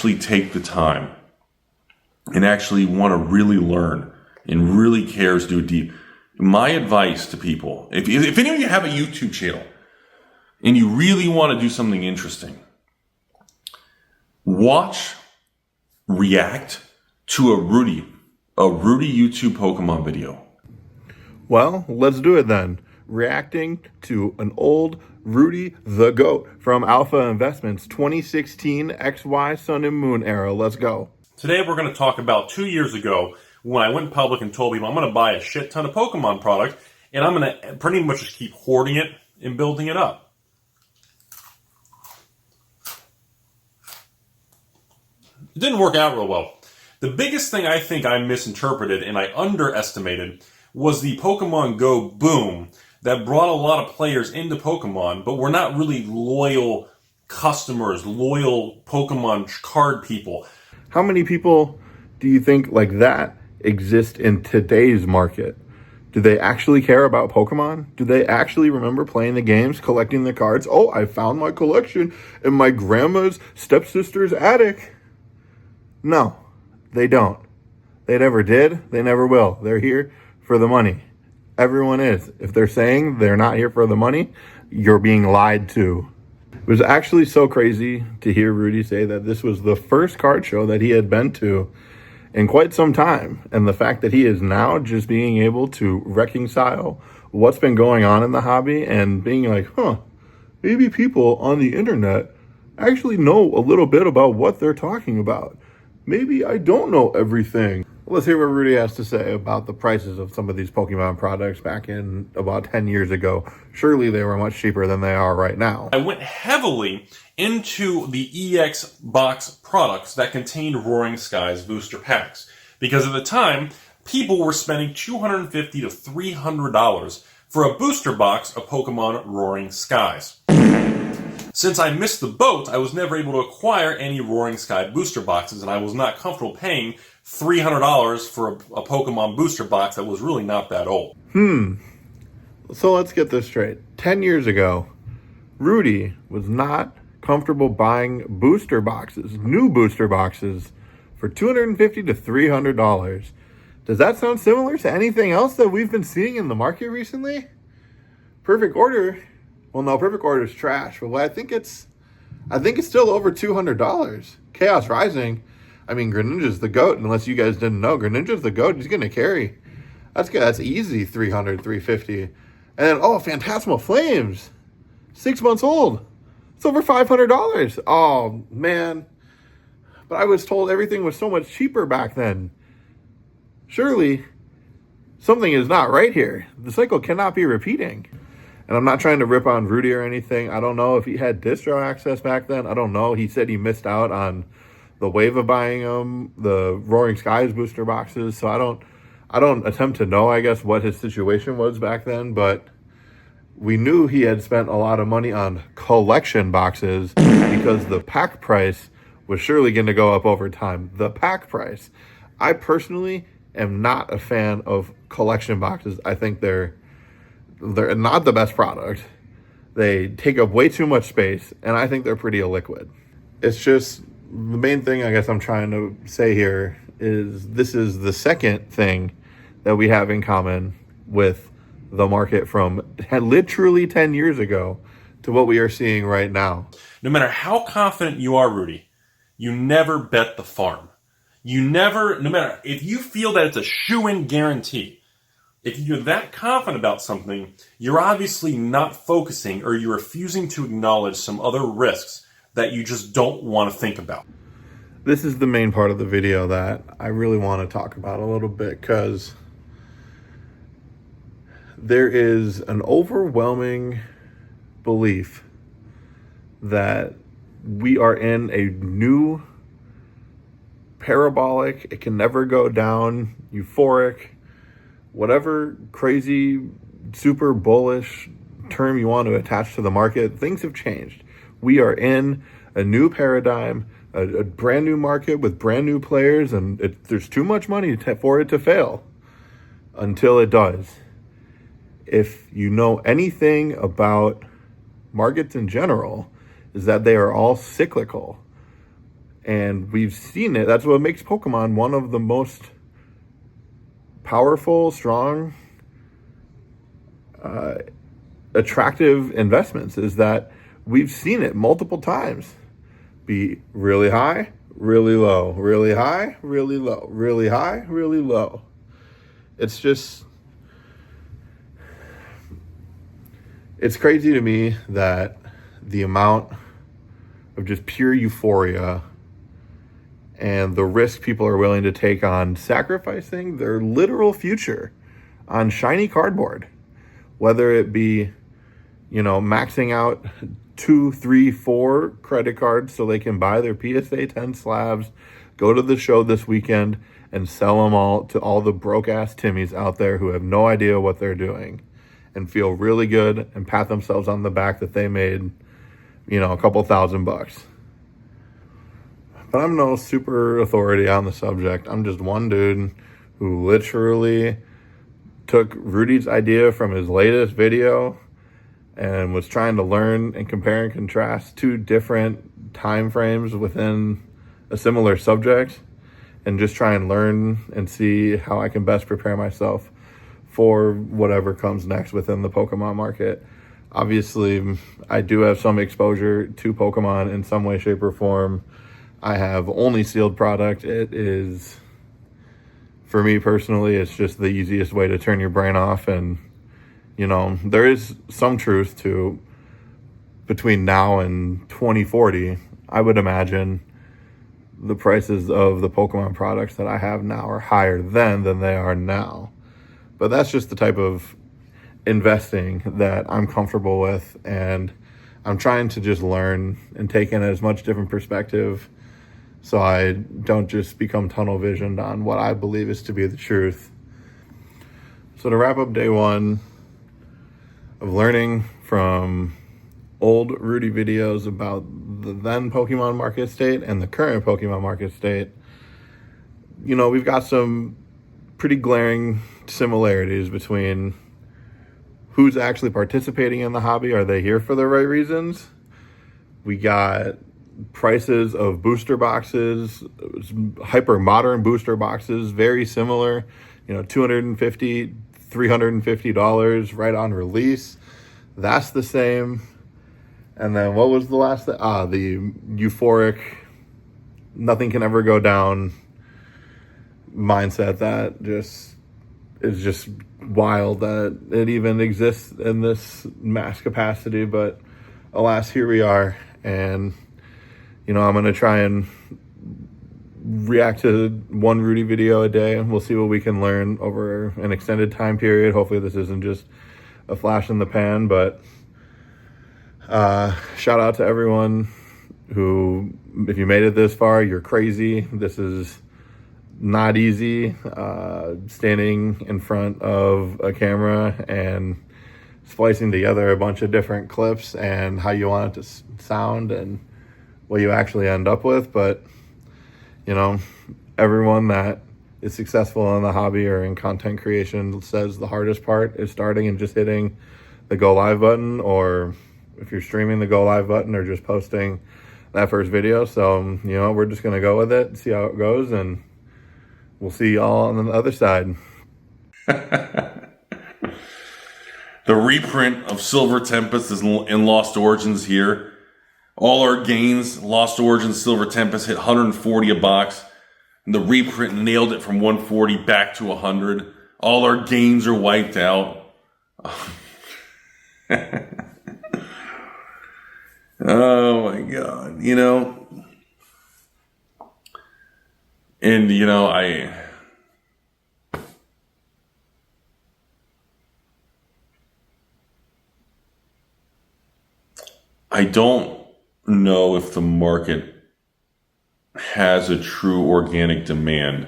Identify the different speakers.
Speaker 1: actually take the time and actually want to really learn and really cares to do deep, my advice to people, if any of you have a YouTube channel and you really want to do something interesting, watch, react to a Rudy YouTube Pokemon video.
Speaker 2: Well, let's do it then. Reacting to an old Rudy the GOAT from Alpha Investments 2016 XY Sun and Moon era. Let's go.
Speaker 3: Today we're going to talk about 2 years ago when I went public and told people I'm going to buy a shit ton of Pokemon product and I'm going to pretty much just keep hoarding it and building it up. It didn't work out real well. The biggest thing I think I misinterpreted and I underestimated was the Pokemon Go boom that brought a lot of players into Pokemon, but were not really loyal customers, loyal Pokemon card people.
Speaker 2: How many people do you think like that exist in today's market? Do they actually care about Pokemon? Do they actually remember playing the games, collecting the cards? Oh, I found my collection in my grandma's stepsister's attic. No, they don't. They never did. They never will. They're here for the money. Everyone is. If they're saying they're not here for the money, you're being lied to. It was actually so crazy to hear Rudy say that this was the first card show that he had been to in quite some time. And the fact that he is now just being able to reconcile what's been going on in the hobby and being like, maybe people on the internet actually know a little bit about what they're talking about. Maybe I don't know everything. Let's hear what Rudy has to say about the prices of some of these Pokemon products back in about 10 years ago. Surely they were much cheaper than they are right now.
Speaker 3: I went heavily into the EX box products that contained Roaring Skies booster packs. Because at the time, people were spending $250 to $300 for a booster box of Pokemon Roaring Skies. Since I missed the boat, I was never able to acquire any Roaring Sky booster boxes, and I was not comfortable paying $300 for a Pokemon booster box that was really not that old.
Speaker 2: So let's get this straight. 10 years ago, Rudy was not comfortable buying booster boxes, new booster boxes, for $250 to $300. Does that sound similar to anything else that we've been seeing in the market recently? Perfect Order. Well, no, Perfect Order is trash, but I think it's still over $200. Chaos Rising, I mean, Greninja's the GOAT. Unless you guys didn't know, Greninja's the GOAT. He's gonna carry. That's good. That's easy. $300, $350, and then Phantasmal Flames, 6 months old. It's over $500. Oh man! But I was told everything was so much cheaper back then. Surely something is not right here. The cycle cannot be repeating. And I'm not trying to rip on Rudy or anything. I don't know if he had distro access back then. I don't know. He said he missed out on the wave of buying them, the Roaring Skies booster boxes. So I don't attempt to know, I guess, what his situation was back then. But we knew he had spent a lot of money on collection boxes because the pack price was surely going to go up over time. The pack price. I personally am not a fan of collection boxes. I think they're not the best product. They take up way too much space, and I think they're pretty illiquid. It's just the main thing I guess I'm trying to say here is this is the second thing that we have in common with the market from literally 10 years ago to what we are seeing right now.
Speaker 3: No matter how confident you are, Rudy, you never bet the farm. No matter if you feel that it's a shoo-in guarantee, if you're that confident about something, you're obviously not focusing or you're refusing to acknowledge some other risks that you just don't want to think about.
Speaker 2: This is the main part of the video that I really want to talk about a little bit because there is an overwhelming belief that we are in a new parabolic, it can never go down, euphoric, whatever crazy, super bullish term you want to attach to the market, things have changed. We are in a new paradigm, a brand new market with brand new players, and there's too much money for it to fail until it does. If you know anything about markets in general, is that they are all cyclical. And we've seen it. That's what makes Pokemon one of the most powerful, strong, attractive investments, is that we've seen it multiple times be really high, really low, really high, really low, really high, really low. It's just, it's crazy to me that the amount of just pure euphoria and the risk people are willing to take on sacrificing their literal future on shiny cardboard, whether it be, maxing out 2, 3, 4 credit cards so they can buy their PSA 10 slabs, go to the show this weekend, and sell them all to all the broke-ass Timmies out there who have no idea what they're doing, and feel really good and pat themselves on the back that they made, a couple $1,000. But I'm no super authority on the subject. I'm just one dude who literally took Rudy's idea from his latest video and was trying to learn and compare and contrast 2 different time frames within a similar subject, and just try and learn and see how I can best prepare myself for whatever comes next within the Pokemon market. Obviously, I do have some exposure to Pokemon in some way, shape, or form. I have only sealed product. It is, for me personally, it's just the easiest way to turn your brain off. And, there is some truth to, between now and 2040, I would imagine the prices of the Pokemon products that I have now are higher then than they are now. But that's just the type of investing that I'm comfortable with, and I'm trying to just learn and take in as much different perspective so I don't just become tunnel visioned on what I believe is to be the truth. So to wrap up day 1 of learning from old Rudy videos about the then Pokemon market state and the current Pokemon market state, we've got some pretty glaring similarities between who's actually participating in the hobby. Are they here for the right reasons? We got prices of booster boxes, hyper modern booster boxes, very similar, $250, $350 right on release. That's the same. And then what was the last thing? The euphoric, nothing can ever go down mindset that just is just wild that it even exists in this mass capacity. But alas, here we are. And, I'm going to try and react to 1 Rudy video a day, and we'll see what we can learn over an extended time period. Hopefully this isn't just a flash in the pan, but shout out to everyone who, if you made it this far, you're crazy. This is not easy, standing in front of a camera and splicing together a bunch of different clips and how you want it to sound and what you actually end up with. But everyone that is successful in the hobby or in content creation says the hardest part is starting and just hitting the go live button, or if you're streaming, the go live button, or just posting that first video. So we're just going to go with it, see how it goes, and we'll see y'all on the other side.
Speaker 1: The reprint of Silver Tempest is in Lost Origins here. All our gains, Lost Origins, Silver Tempest, hit 140 a box. And the reprint nailed it from 140 back to 100. All our gains are wiped out. Oh my God. And I don't know if the market has a true organic demand